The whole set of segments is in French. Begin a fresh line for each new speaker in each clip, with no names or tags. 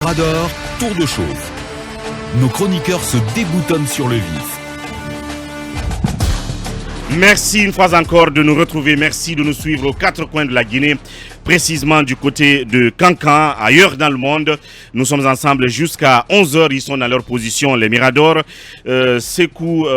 Radar, tour de chauffe. Nos chroniqueurs se déboutonnent sur le vif.
Merci une fois encore de nous retrouver. Merci de nous suivre aux quatre coins de la Guinée, précisément du côté de Kankan, ailleurs dans le monde. Nous sommes ensemble jusqu'à 11h. Ils sont dans leur position, les Miradors. Sekou,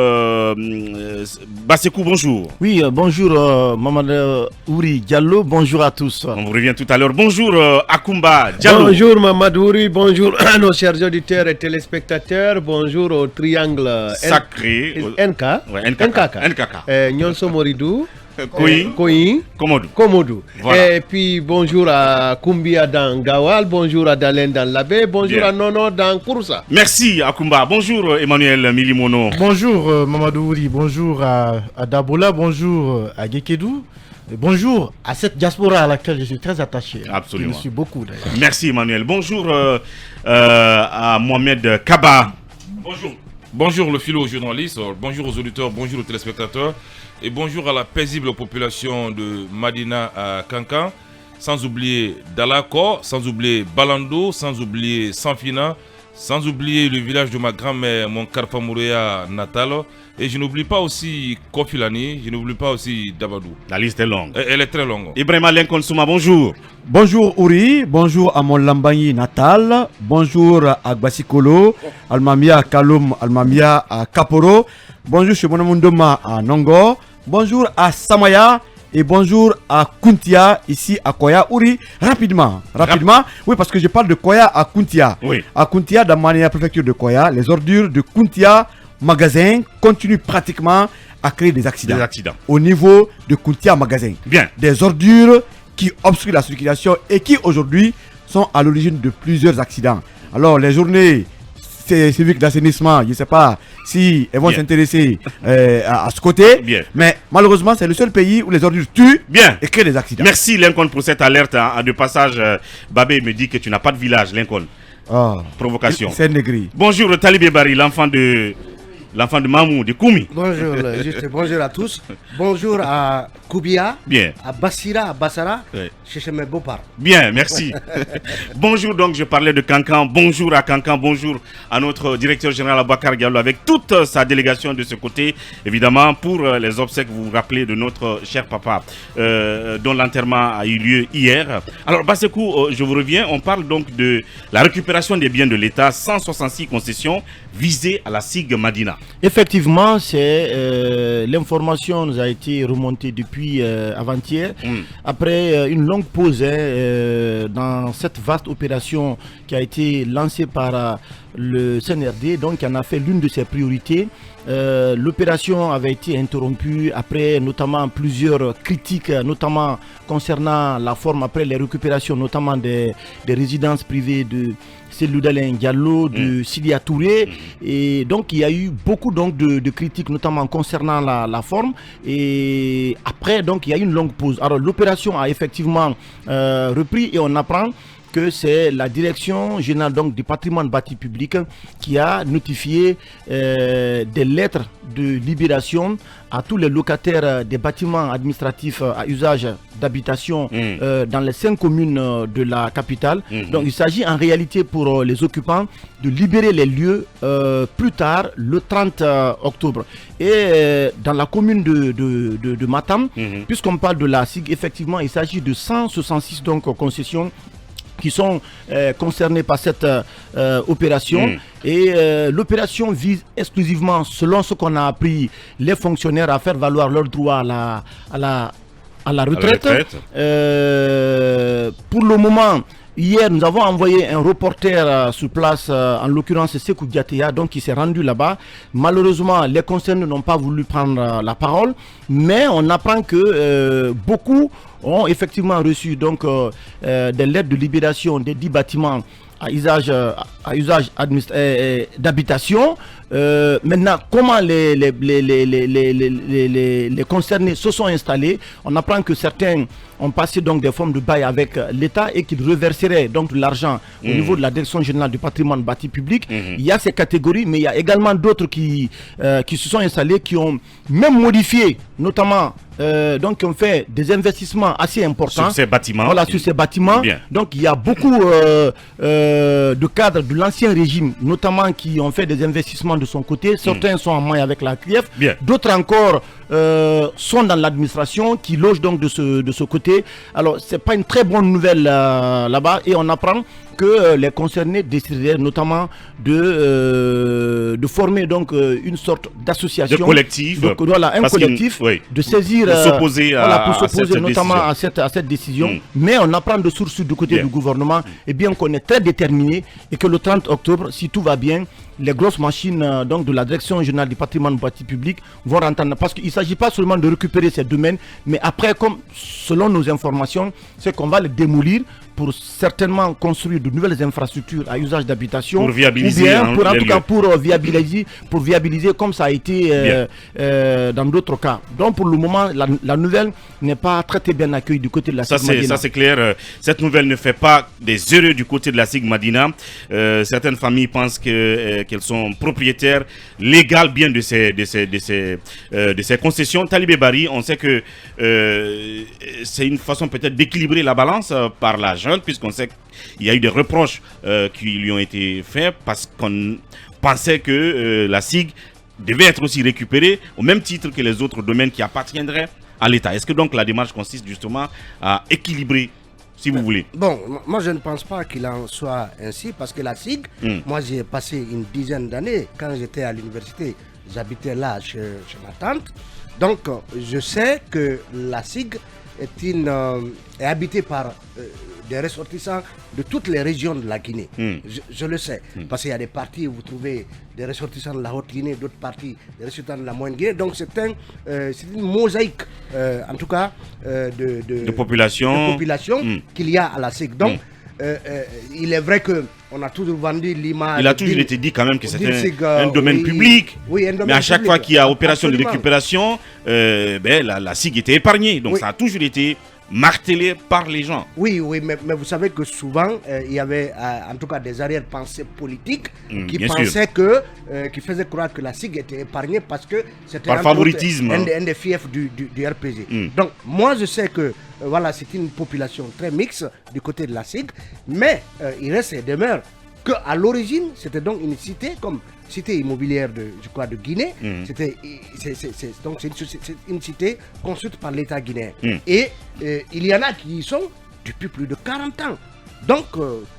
Basekou, bonjour.
Oui, bonjour Mamadou Ouri Diallo, bonjour à tous.
On vous revient tout à l'heure. Bonjour Akumba Diallo.
Bonjour Mamadou Ouri, bonjour à nos chers auditeurs et téléspectateurs. Bonjour au triangle
Sacré.
NK.
Ouais, NKK.
Nyonso Moridou.
Koyi.
Komodou.
Voilà.
Et puis bonjour à Kumbia dans Gawal, bonjour à Dalen dans Labé, bonjour
Bien.
à Nono dans Kouroussa.
Merci Akumba. Bonjour Emmanuel Milimono.
Bonjour Mamadou Ouri, bonjour à Dabola, bonjour à Gekedou. Et bonjour à cette diaspora à laquelle je suis très attaché.
Absolument.
Je suis beaucoup d'ailleurs.
Merci Emmanuel. Bonjour à Mohamed Kaba.
Bonjour. Bonjour le philo-journaliste, bonjour aux auditeurs, bonjour aux téléspectateurs et bonjour à la paisible population de Madina à Kankan, sans oublier Dalako, sans oublier Balando, sans oublier Sanfina, sans oublier le village de ma grand-mère, mon Karfamourea natal. Et je n'oublie pas aussi Kofilani, je n'oublie pas aussi Dabadou.
La liste est longue.
Elle est très longue.
Ibrahima Lincoln Souma, bonjour.
Bonjour Ouri, bonjour à mon Lambani natal, bonjour à Gbasikolo, Almamia Kaloum, Almamia à Kaporo, bonjour chez Monamundoma à Nongo, bonjour à Samaya et bonjour à Kuntia ici à Koya. Ouri, rapidement, oui parce que je parle de Koya à Kuntia.
Oui.
À Kuntia, dans ma préfecture de Koya, les ordures de Kuntia magasin continuent pratiquement à créer des accidents. Au niveau de Kuntia magasin.
Bien.
Des ordures qui obstruent la circulation et qui aujourd'hui sont à l'origine de plusieurs accidents. Alors les journées civiques d'assainissement, je ne sais pas si elles vont s'intéresser à ce côté.
Bien.
Mais malheureusement c'est le seul pays où les ordures tuent et créent des accidents.
Merci Lincoln pour cette alerte. De passage, Babé me dit que tu n'as pas de village, Lincoln. Provocation.
C'est négri.
Bonjour Talibé Bari, l'enfant de Mamou, de Koumi.
Bonjour, bonjour à tous. Bonjour à Koubia,
Bien.
à Bassira, à Bassara,
Oui.
chez mes beaux-parents.
Bien, merci. Bonjour, donc je parlais de Kankan. Bonjour à Kankan, bonjour à notre directeur général Abakar Diallo avec toute sa délégation de ce côté. Évidemment, pour les obsèques, vous vous rappelez de notre cher papa dont l'enterrement a eu lieu hier. Alors, Basekou, je vous reviens. On parle donc de la récupération des biens de l'État, 166 concessions visées à la SIG Madina.
Effectivement, l'information nous a été remontée depuis avant-hier, après une longue pause dans cette vaste opération qui a été lancée par le CNRD, donc qui en a fait l'une de ses priorités. L'opération avait été interrompue après notamment plusieurs critiques, notamment concernant la forme, après les récupérations notamment des résidences privées de Seloudalen Diallo, de Sidia Touré, et donc il y a eu beaucoup donc de critiques notamment concernant la forme, et après donc il y a eu une longue pause. Alors l'opération a effectivement repris et on apprend que c'est la direction générale donc, du patrimoine bâti public qui a notifié des lettres de libération à tous les locataires des bâtiments administratifs à usage d'habitation dans les 5 communes de la capitale. Donc il s'agit en réalité pour les occupants de libérer les lieux plus tard, le 30 octobre. Et dans la commune de Matam, puisqu'on parle de la SIG, effectivement il s'agit de 166 donc, concessions qui sont concernés par cette opération. Et l'opération vise exclusivement, selon ce qu'on a appris, les fonctionnaires à faire valoir leurs droits à la retraite. Pour le moment, hier, nous avons envoyé un reporter sur place, en l'occurrence Sekou Diateya, donc qui s'est rendu là-bas. Malheureusement, les concernés n'ont pas voulu prendre la parole, mais on apprend que beaucoup ont effectivement reçu donc, des lettres de libération des 10 bâtiments à usage d'habitation. Maintenant, comment les concernés se sont installés? On apprend que certains ont passé donc des formes de bail avec l'État et qu'ils reverseraient donc de l'argent au niveau de la direction générale du patrimoine bâti public. Il y a ces catégories, mais il y a également d'autres qui se sont installés, qui ont même modifié, notamment donc qui ont fait des investissements assez importants
sur ces bâtiments.
Voilà, sur ces bâtiments.
Bien.
Donc il y a beaucoup de cadres de l'ancien régime, notamment qui ont fait des investissements de son côté. Certains sont en main avec la CRIEF, d'autres encore sont dans l'administration, qui logent donc de ce côté. Alors c'est pas une très bonne nouvelle là-bas, et on apprend que les concernés décideraient notamment de former donc une sorte d'association,
de collectif,
voilà, un collectif, de saisir,
pour s'opposer
notamment à cette décision. Mais on apprend de sources du côté du gouvernement, et bien qu'on est très déterminé, et que le 30 octobre, si tout va bien, les grosses machines donc de la direction générale du patrimoine bâti public vont rentrer, parce qu'il ne s'agit pas seulement de récupérer ces domaines, mais après, comme selon nos informations, c'est qu'on va les démolir pour certainement construire de nouvelles infrastructures à usage d'habitation,
pour viabiliser,
ou bien pour, en tout cas pour viabiliser comme ça a été dans d'autres cas. Donc pour le moment, la nouvelle n'est pas très bien accueillie du côté de la SIG Madina.
Ça c'est clair. Cette nouvelle ne fait pas des heureux du côté de la SIG Madina. Certaines familles pensent qu'elles sont propriétaires légales bien de ces concessions. Talibé Bari, on sait que c'est une façon peut-être d'équilibrer la balance par la junte, puisqu'on sait qu'il y a eu des reproches qui lui ont été faits parce qu'on pensait que la SIG devait être aussi récupérée au même titre que les autres domaines qui appartiendraient à l'État. Est-ce que donc la démarche consiste justement à équilibrer, si vous voulez?
Bon, moi je ne pense pas qu'il en soit ainsi, parce que la SIG, moi j'ai passé une dizaine d'années, quand j'étais à l'université, j'habitais là chez ma tante, donc je sais que la SIG est habitée par des ressortissants de toutes les régions de la Guinée. Je le sais, parce qu'il y a des parties où vous trouvez des ressortissants de la Haute-Guinée, d'autres parties des ressortissants de la Moyenne-Guinée. Donc c'est une mosaïque, en tout cas, de population qu'il y a à la SIG. Donc il est vrai qu'on a toujours vendu l'image.
Il a toujours été dit quand même que c'était un domaine public.
Oui, un domaine
mais à chaque fois qu'il y a opération
absolument
de récupération, la SIG était épargnée. Donc ça a toujours été martelé par les gens.
Oui, mais vous savez que souvent, il y avait en tout cas des arrière-pensées politiques qui pensaient qui faisaient croire que la SIG était épargnée parce que c'était
par favoritisme,
un des fiefs du RPG. Donc moi je sais que voilà, c'est une population très mixte du côté de la SIG, mais il reste et demeure qu'à l'origine, c'était donc une cité comme cité immobilière de Guinée. C'est une cité construite par l'État guinéen. Et il y en a qui y sont depuis plus de 40 ans. Donc,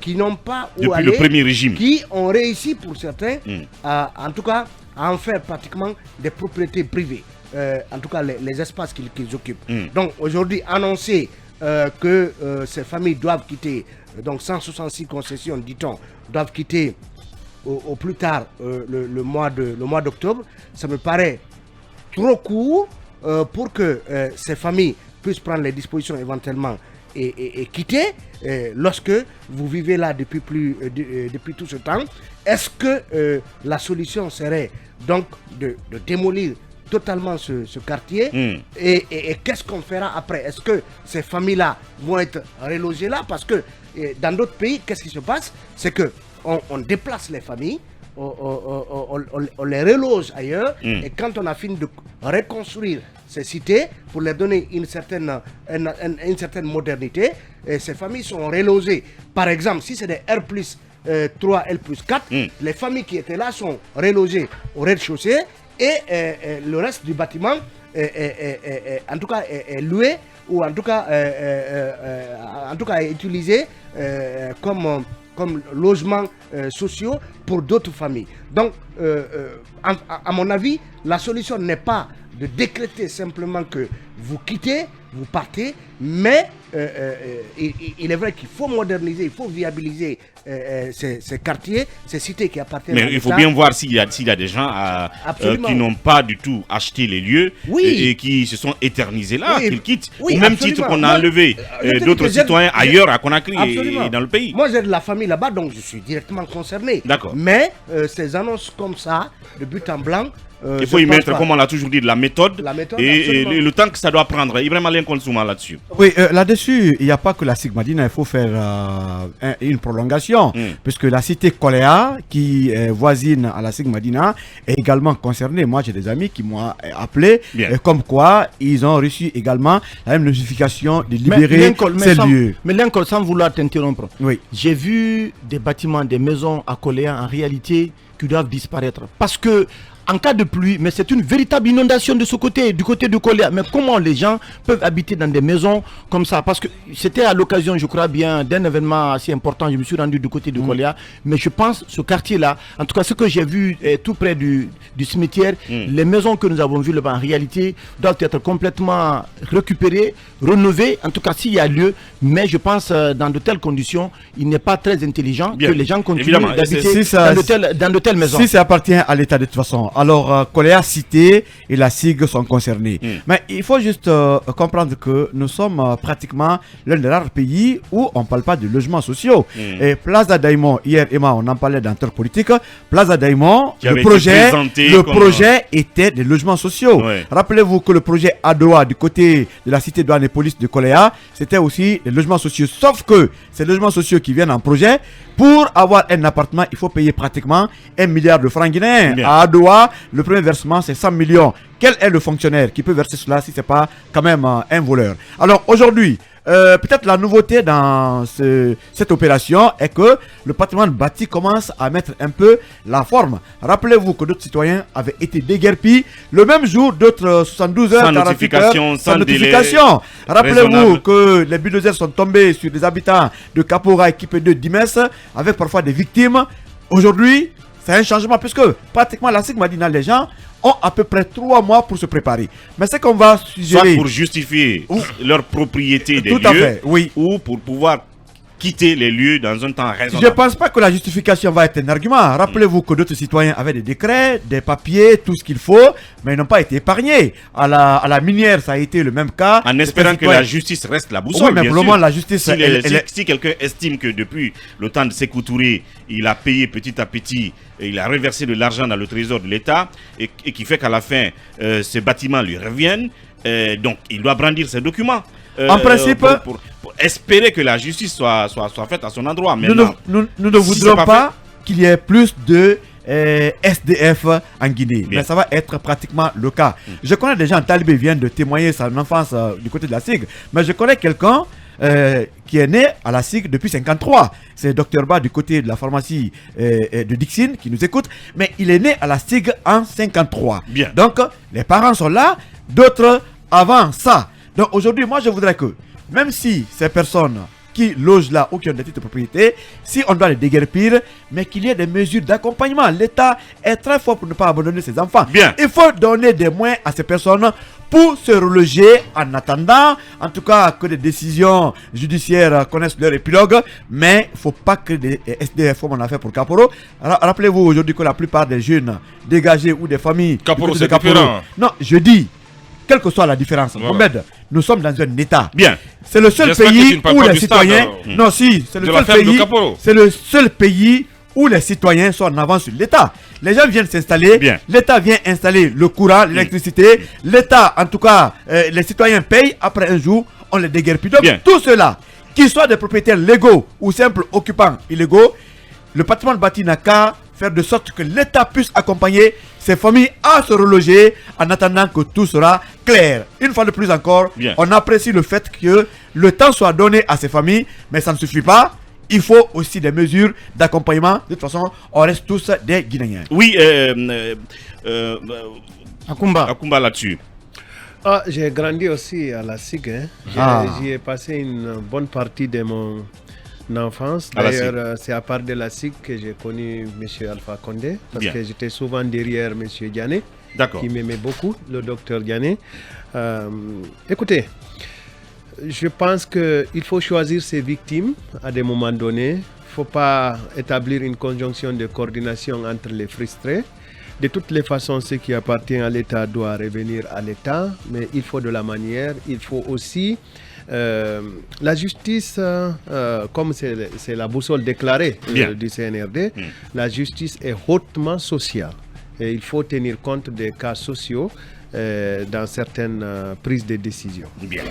qui n'ont pas où
depuis
aller,
le premier régime,
qui ont réussi pour certains, en tout cas, à en faire pratiquement des propriétés privées. En tout cas, les espaces qu'ils occupent. Donc, aujourd'hui, annoncer que ces familles doivent quitter, donc 166 concessions, dit-on, doivent quitter au plus tard le mois d'octobre, ça me paraît trop court pour que ces familles puissent prendre les dispositions éventuellement et quitter. Lorsque vous vivez là depuis tout ce temps, est-ce que la solution serait donc de démolir totalement ce quartier et qu'est-ce qu'on fera après? Est-ce que ces familles-là vont être relogées là? Parce que dans d'autres pays, qu'est-ce qui se passe? C'est que on déplace les familles, on les reloge ailleurs, et quand on a fini de reconstruire ces cités pour leur donner une certaine modernité, ces familles sont relogées. Par exemple, si c'est des R+3, L+4, les familles qui étaient là sont relogées au rez-de-chaussée, et le reste du bâtiment en tout cas est loué, ou en tout cas est utilisé comme logements sociaux pour d'autres familles. Donc, à mon avis, la solution n'est pas de décréter simplement que vous quittez, vous partez, mais il est vrai qu'il faut moderniser, il faut viabiliser ces quartiers, ces cités qui appartiennent
Mais
à
il faut
l'État.
bien voir s'il y a des gens
Absolument.
qui n'ont pas du tout acheté les lieux
Oui.
et qui se sont éternisés là,
Oui.
qu'ils quittent.
Oui,
Au même
absolument.
titre qu'on
Moi,
a enlevé
je te dis
d'autres
que j'ai-
citoyens ailleurs à Conakry
Absolument.
et dans le pays.
Moi, j'ai de la famille là-bas, donc je suis directement concerné.
D'accord.
Mais ces annonces comme ça, de but en blanc,
Il faut y mettre, comme on l'a toujours dit, de la méthode,
La méthode,
et
absolument.
le temps que ça doit prendre. Ibrahim Alain Konsouma là-dessus.
Oui, là-dessus, il n'y a pas que la Sigmadina, il faut faire une prolongation, puisque la cité Koléa, qui est voisine à la Sigmadina, est également concernée. Moi, j'ai des amis qui m'ont appelé, comme quoi ils ont reçu également la même notification de libérer ces lieux.
Mais Lincoln, sans vouloir t'interrompre,
Oui.
j'ai vu des bâtiments, des maisons à Koléa en réalité qui doivent disparaître. Parce que en cas de pluie, mais c'est une véritable inondation de ce côté, du côté de Koléa. Mais comment les gens peuvent habiter dans des maisons comme ça? Parce que c'était à l'occasion, je crois bien, d'un événement assez important. Je me suis rendu du côté de Koléa. Mais je pense ce quartier-là, en tout cas ce que j'ai vu tout près du cimetière, les maisons que nous avons vues là-bas en réalité doivent être complètement récupérées, rénovées, en tout cas s'il y a lieu. Mais je pense dans de telles conditions, il n'est pas très intelligent que les gens continuent
Évidemment,
d'habiter dans de telles maisons.
Si ça appartient à l'État de toute façon, alors Koléa Cité et la SIG sont concernés. Mais il faut juste comprendre que nous sommes pratiquement l'un des rares pays où on ne parle pas de logements sociaux. Et Plaza Daimon, hier Emma, on en parlait dans Terre Politique, Plaza Daimon, le projet était des logements sociaux. Rappelez-vous que le projet Adoa du côté de la cité douane et police de Koléa, c'était aussi des logements sociaux. Sauf que ces logements sociaux qui viennent en projet, pour avoir un appartement, il faut payer pratiquement 1 milliard de francs guinéens. À Adoua, le premier versement, c'est 100 millions. Quel est le fonctionnaire qui peut verser cela si ce n'est pas quand même un voleur? Alors aujourd'hui, peut-être la nouveauté dans cette opération est que le patrimoine bâti commence à mettre un peu la forme. Rappelez-vous que d'autres citoyens avaient été déguerpis le même jour, d'autres 72 heures,
sans notification, sans
notification. Rappelez-vous que les bulldozers sont tombés sur des habitants de Kapora équipés de Dimes, avec parfois des victimes. Aujourd'hui, c'est un changement puisque pratiquement la Sigmadina, les gens ont à peu près 3 mois pour se préparer. Mais c'est qu'on va suggérer...
Soit pour justifier leur propriété des
lieux,
à fait,
oui.
Ou pour pouvoir quitter les lieux dans un temps raisonnable.
Je ne pense pas que la justification va être un argument. Rappelez-vous que d'autres citoyens avaient des décrets, des papiers, tout ce qu'il faut, mais ils n'ont pas été épargnés. À la minière, ça a été le même cas.
En espérant que la justice reste la boussole.
Oui, mais pour le moment, la justice...
Si quelqu'un estime que depuis le temps de Sékou Touré, il a payé petit à petit, et il a reversé de l'argent dans le trésor de l'État, et qui fait qu'à la fin, ces bâtiments lui reviennent, donc il doit brandir ses documents.
En principe...
Pour espérer que la justice soit faite à son endroit.
Nous ne voudrons pas qu'il y ait plus de SDF en Guinée. Mais ça va être pratiquement le cas. Je connais des gens, Talibé vient de témoigner son enfance du côté de la SIG, mais je connais quelqu'un qui est né à la SIG depuis 53. C'est Dr Ba du côté de la pharmacie de Dixine qui nous écoute, mais il est né à la SIG en 53.
Bien.
Donc les parents sont là, d'autres avant ça. Donc aujourd'hui, moi je voudrais que, même si ces personnes qui logent là ou qui ont des titres de propriété, si on doit les déguerpir, mais qu'il y ait des mesures d'accompagnement. L'État est très fort pour ne pas abandonner ses enfants.
Bien.
Il faut donner des moyens à ces personnes pour se reloger en attendant, en tout cas, que les décisions judiciaires connaissent leur épilogue. Mais il ne faut pas que des SDF comme on a fait pour Kaporo. Rappelez-vous aujourd'hui que la plupart des jeunes dégagés ou des familles...
Kaporo, c'est différent.
Non, je dis... Quelle que soit la différence, Mohamed, nous sommes dans un État.
Bien.
C'est le seul pays où les citoyens...
Non,
si, c'est le seul pays... C'est le seul pays où les citoyens sont en avance sur l'État. Les gens viennent s'installer, l'État vient installer le courant, l'électricité, l'État, en tout cas, les citoyens payent, après un jour, on les déguerpit. Donc, tout cela, qu'ils soient des propriétaires légaux ou simples occupants illégaux, le patrimoine bâti n'a qu'à faire de sorte que l'État puisse accompagner ces familles à se reloger en attendant que tout sera clair. Une fois de plus encore, on apprécie le fait que le temps soit donné à ces familles, mais ça ne suffit pas. Il faut aussi des mesures d'accompagnement. De toute façon, on reste tous des Guinéens.
Oui,
Akumba
là-dessus.
J'ai grandi aussi à la SIG. J'y ai passé une bonne partie de mon enfance. D'ailleurs, c'est à part de la SIG que j'ai connu M. Alpha Condé, parce que j'étais souvent derrière M. Diané, qui m'aimait beaucoup, le docteur Diané. Écoutez, je pense qu'il faut choisir ses victimes à des moments donnés. Il faut pas établir une conjonction de coordination entre les frustrés. De toutes les façons, ce qui appartient à l'État doit revenir à l'État, mais il faut de la manière, il faut aussi la justice, comme c'est la boussole déclarée du CNRD, la justice est hautement sociale et il faut tenir compte des cas sociaux dans certaines prises de décision.
Bien.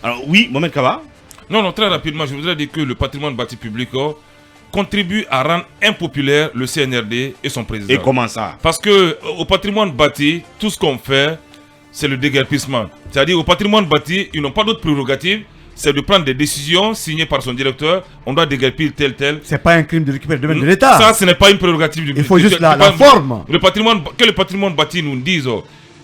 Alors oui, Mohamed Kaba.
Non, très rapidement, je voudrais dire que le patrimoine bâti public contribue à rendre impopulaire le CNRD et son président.
Et comment ça?
Parce que au patrimoine bâti, tout ce qu'on fait, c'est le déguerpissement. C'est-à-dire au patrimoine bâti, ils n'ont pas d'autre prérogative, c'est de prendre des décisions signées par son directeur. On doit déguerpir tel.
C'est pas un crime de récupérer le domaine de l'État.
Ça, ce n'est pas une prérogative du.
Il faut juste la forme.
Le patrimoine bâti nous dise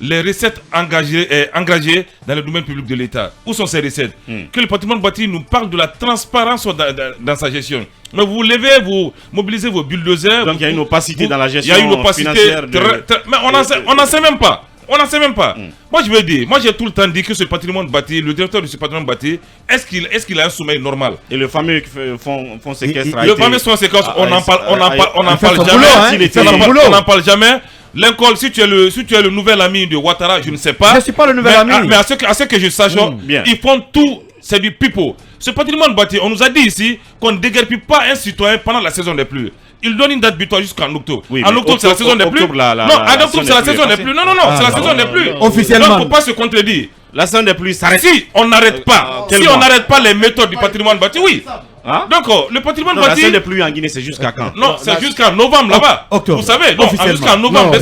les recettes engagées dans le domaine public de l'État. Où sont ces recettes? Que le patrimoine bâti nous parle de la transparence dans sa gestion. Mais vous levez, vous mobilisez vos bulldozers.
Donc il y a une opacité dans la gestion.
Il y a une opacité. Mais on n'en sait même pas. On n'en sait même pas. Moi, je veux dire, j'ai tout le temps dit que ce patrimoine bâti, le directeur de ce patrimoine bâti, est-ce qu'il a un sommeil normal?
Et le fameux fonds séquestre.
Le fameux fonds séquestre, on n'en parle jamais. On n'en parle jamais. Lincoln, si tu es le nouvel ami de Ouattara, je ne sais pas.
Je ne suis pas le nouvel ami.
Mais à ce que je sache, ils font tout, c'est du pipeau. Ce patrimoine bâti, on nous a dit ici qu'on ne déguerpit pas un citoyen pendant la saison des pluies. Il donne une date butoir jusqu'en octobre.
Oui,
en octobre, c'est la saison des pluies. Non, en octobre, c'est la saison des pluies. Non, c'est la saison des pluies.
Officiellement.
Donc, il ne faut pas se contredire.
La saison des pluies s'arrête.
Si on n'arrête pas, on n'arrête pas les méthodes du patrimoine bâti, oui. Donc, le patrimoine bâti.
La saison des pluies en Guinée, c'est jusqu'à quand?
Non, c'est jusqu'à novembre là-bas. Vous savez, jusqu'à novembre.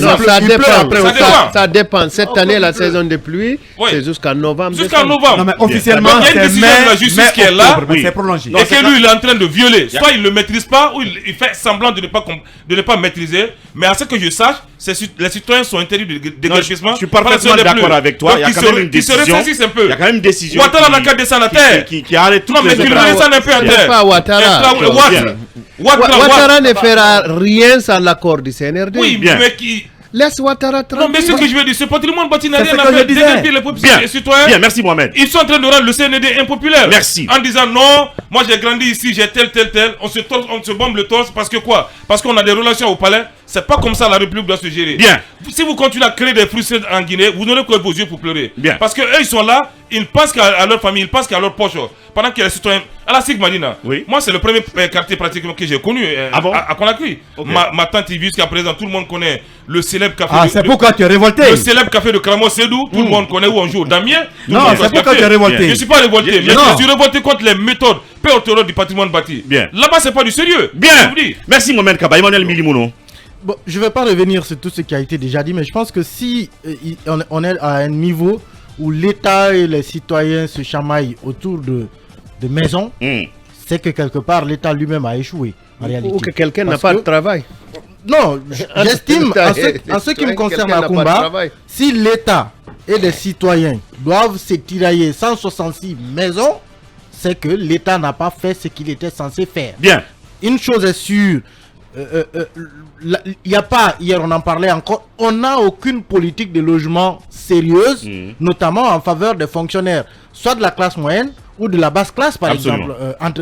Ça dépend. Cette année, la saison des pluies, c'est jusqu'à novembre.
Jusqu'à novembre.
Non, mais officiellement,
il y a une décision de la justice qui est là.
C'est prolongé.
Et que lui, il est en train de violer. Soit il ne le maîtrise pas, ou il fait semblant de ne pas maîtriser. Mais à ce que je sache, les citoyens sont interdits de déguerpissement.
Je suis parfaitement d'accord avec toi. Il y a quand même une décision. Il y a quand même une décision.
Ouattara n'a qu'à descendre à terre.
Qui arrête toutes
les opérations. Non, mais qu'il descende un peu à terre.
Pas Ouattara. Ouattara ne fera rien sans l'accord du CNRD.
Oui, mais qui...
Laisse Ouattara tranquille.
Non, mais ce que je veux dire, ce patrimoine bâti n'a rien à faire déguerpir les citoyens.
Bien, merci Mohamed.
Ils sont en train de rendre le CNRD impopulaire.
Merci.
En disant non, moi j'ai grandi ici, j'ai tel. On se bombe le torse parce que quoi? Parce qu'on a des relations au palais. C'est pas comme ça la République doit se gérer.
Bien.
Si vous continuez à créer des frustrés en Guinée, vous n'aurez que vos yeux pour pleurer.
Bien.
Parce que eux ils sont là, ils pensent qu'à leur famille, ils pensent qu'à leur poche. Pendant que les citoyens. À la SIG Madina, moi c'est le premier quartier pratiquement que j'ai connu à Conakry. Okay. Ma tante y vit jusqu'à présent, tout le monde connaît le célèbre café.
Ah, c'est pourquoi tu es révolté.
Le célèbre café de Kramo Sédou, tout le monde connaît où on joue au damier.
Non, c'est pourquoi tu es révolté.
Je ne suis pas révolté, mais je suis révolté contre les méthodes péotéro du patrimoine bâti.
Bien.
Là-bas, c'est pas du sérieux.
Bien. Merci Mohamed Kaba. Emmanuel Milimouno.
Bon, je ne vais pas revenir sur tout ce qui a été déjà dit, mais je pense que si on est à un niveau où l'État et les citoyens se chamaillent autour de maisons, c'est que quelque part l'État lui-même a échoué en réalité.
Ou que quelqu'un n'a pas de travail.
Non, j'estime, en ce qui me concerne à Kumba, si l'État et les citoyens doivent se tirailler 166 maisons, c'est que l'État n'a pas fait ce qu'il était censé faire.
Bien.
Une chose est sûre, il n'y a pas, hier on en parlait encore, on n'a aucune politique de logement sérieuse, notamment en faveur des fonctionnaires, soit de la classe moyenne ou de la basse classe par exemple,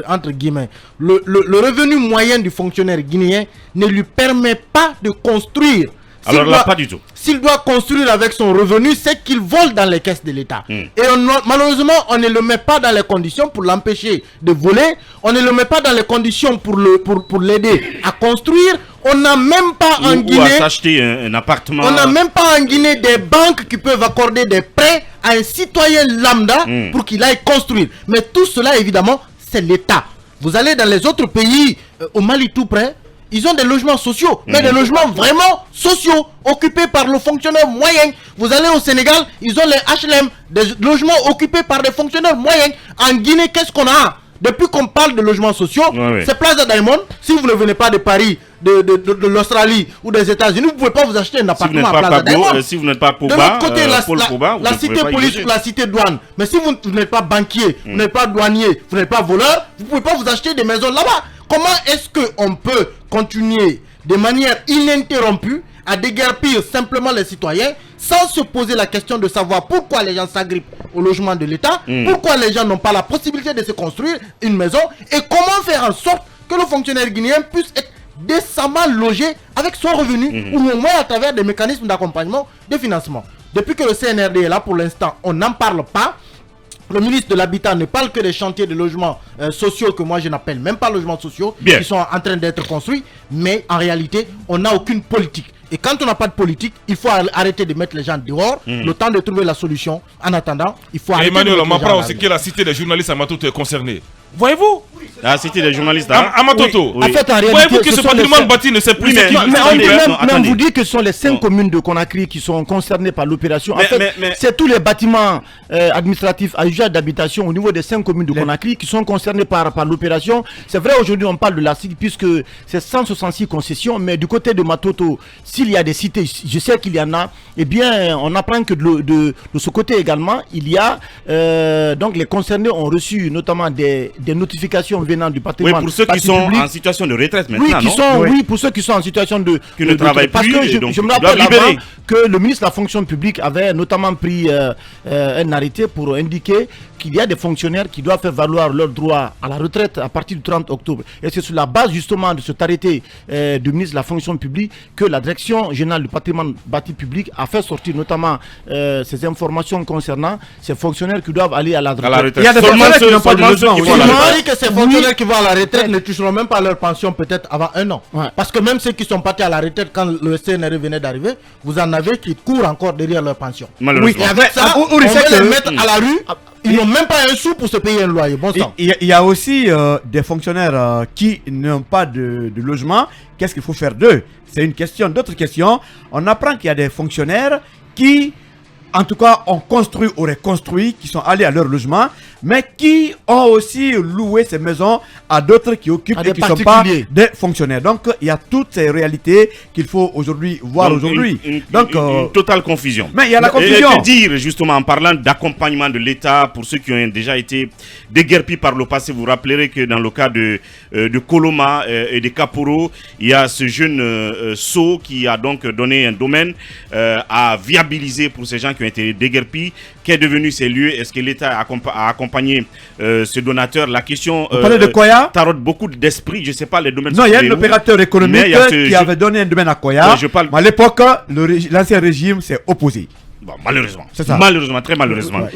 entre guillemets. Le revenu moyen du fonctionnaire guinéen ne lui permet pas de construire.
Alors là, pas du tout.
S'il doit construire avec son revenu, c'est qu'il vole dans les caisses de l'État. Et malheureusement, on ne le met pas dans les conditions pour l'empêcher de voler. On ne le met pas dans les conditions pour l'aider à construire. On n'a même pas en Guinée...
Ou à s'acheter un appartement.
On n'a même pas en Guinée des banques qui peuvent accorder des prêts à un citoyen lambda pour qu'il aille construire. Mais tout cela, évidemment, c'est l'État. Vous allez dans les autres pays, au Mali tout près, ils ont des logements sociaux, mais des logements vraiment sociaux, occupés par le fonctionnaire moyen. Vous allez au Sénégal, ils ont les HLM, des logements occupés par des fonctionnaires moyens. En Guinée, qu'est-ce qu'on a? Depuis qu'on parle de logements sociaux, c'est Plaza Diamond. Si vous ne venez pas de Paris, de l'Australie ou des États-Unis, vous ne pouvez pas vous acheter un appartement à Plaza Diamond.
Si vous n'êtes pas Pogba,
de l'autre côté, la cité police ou la cité douane. Mais si vous n'êtes pas banquier, vous n'êtes pas douanier, vous n'êtes pas voleur, vous ne pouvez pas vous acheter des maisons là-bas. Comment est-ce qu'on peut continuer de manière ininterrompue à déguerpir simplement les citoyens sans se poser la question de savoir pourquoi les gens s'agrippent au logement de l'État, pourquoi les gens n'ont pas la possibilité de se construire une maison et comment faire en sorte que le fonctionnaire guinéen puisse être décemment logé avec son revenu ou au moins à travers des mécanismes d'accompagnement de financement. Depuis que le CNRD est là, pour l'instant, on n'en parle pas. Le ministre de l'Habitat ne parle que des chantiers de logements sociaux que moi je n'appelle même pas logements sociaux, qui sont en train d'être construits, mais en réalité, on n'a aucune politique. Et quand on n'a pas de politique, il faut arrêter de mettre les gens dehors, le temps de trouver la solution. En attendant, il faut arrêter
Emmanuel,
de
on
mettre les gens
m'apprend aussi que la cité des journalistes à Matoto est concernée. Voyez-vous?
La cité des journalistes
à Matoto.
Oui.
En fait, en réalité,
voyez-vous que ce patrimoine bâti ne sait plus ce qu'il
mais on vous dit que ce sont les 5 communes de Conakry qui sont concernées par l'opération. En fait, c'est tous les bâtiments administratifs à usage d'habitation au niveau des 5 communes de Conakry qui sont concernés par l'opération. C'est vrai, aujourd'hui, on parle de la SIG puisque c'est 166 concessions, mais du côté de Matoto, s'il y a des cités, je sais qu'il y en a, eh bien, on apprend que de ce côté également, il y a, donc les concernés ont reçu notamment des notifications venant du patrimoine.
Oui, pour ceux qui sont en situation de retraite maintenant,
oui, pour ceux qui sont en situation de...
Qui ne travaillent
parce
plus,
que
donc
je me
ils
rappelle
doivent libérer.
que le ministre de la fonction publique avait notamment pris un arrêté pour indiquer qu'il y a des fonctionnaires qui doivent faire valoir leurs droits à la retraite à partir du 30 octobre. Et c'est sur la base justement de cet arrêté du ministre de la fonction publique que la direction générale du patrimoine bâti public a fait sortir notamment ces informations concernant ces fonctionnaires qui doivent aller à la retraite.
Il y a des fonctionnaires qui n'ont pas de logement.
Je que ces fonctionnaires qui vont à la retraite ne toucheront même pas leur pension peut-être avant 1 an. Parce que même ceux qui sont partis à la retraite quand le CNRE venait d'arriver, vous en avez qui courent encore derrière leur pension.
Malheureusement.
Oui, et avec ça, on veut les mettre à la rue. Ils n'ont même pas un sou pour se payer un loyer. Bon sang.
Il y a aussi des fonctionnaires qui n'ont pas de logement. Qu'est-ce qu'il faut faire d'eux? C'est une question. D'autres questions. On apprend qu'il y a des fonctionnaires qui, en tout cas, ont construit ou reconstruit, qui sont allés à leur logement, mais qui ont aussi loué ces maisons à d'autres qui occupent et qui ne sont pas des fonctionnaires. Donc, il y a toutes ces réalités qu'il faut aujourd'hui voir aujourd'hui. Donc,
une totale confusion.
Mais il y a la confusion.
Et que dire, justement, en parlant d'accompagnement de l'État pour ceux qui ont déjà été déguerpis par le passé, vous rappellerez que dans le cas de Koloma et de Kaporo, il y a ce jeune So qui a donc donné un domaine à viabiliser pour ces gens qui ont été déguerpis. Qu'est devenu ces lieux? Est-ce que l'État a accompagné ce donateur? La question
de Koya
taraude beaucoup d'esprit. Je ne sais pas les domaines.
Non, il y a un opérateur économique qui avait donné un domaine à Koya. Mais à l'époque, l'ancien régime s'est opposé.
Bon, malheureusement.
C'est ça.
Malheureusement, très malheureusement.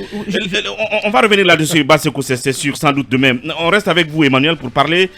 On va revenir là-dessus, Basseko, c'est sûr, sans doute de même. On reste avec vous, Emmanuel, pour parler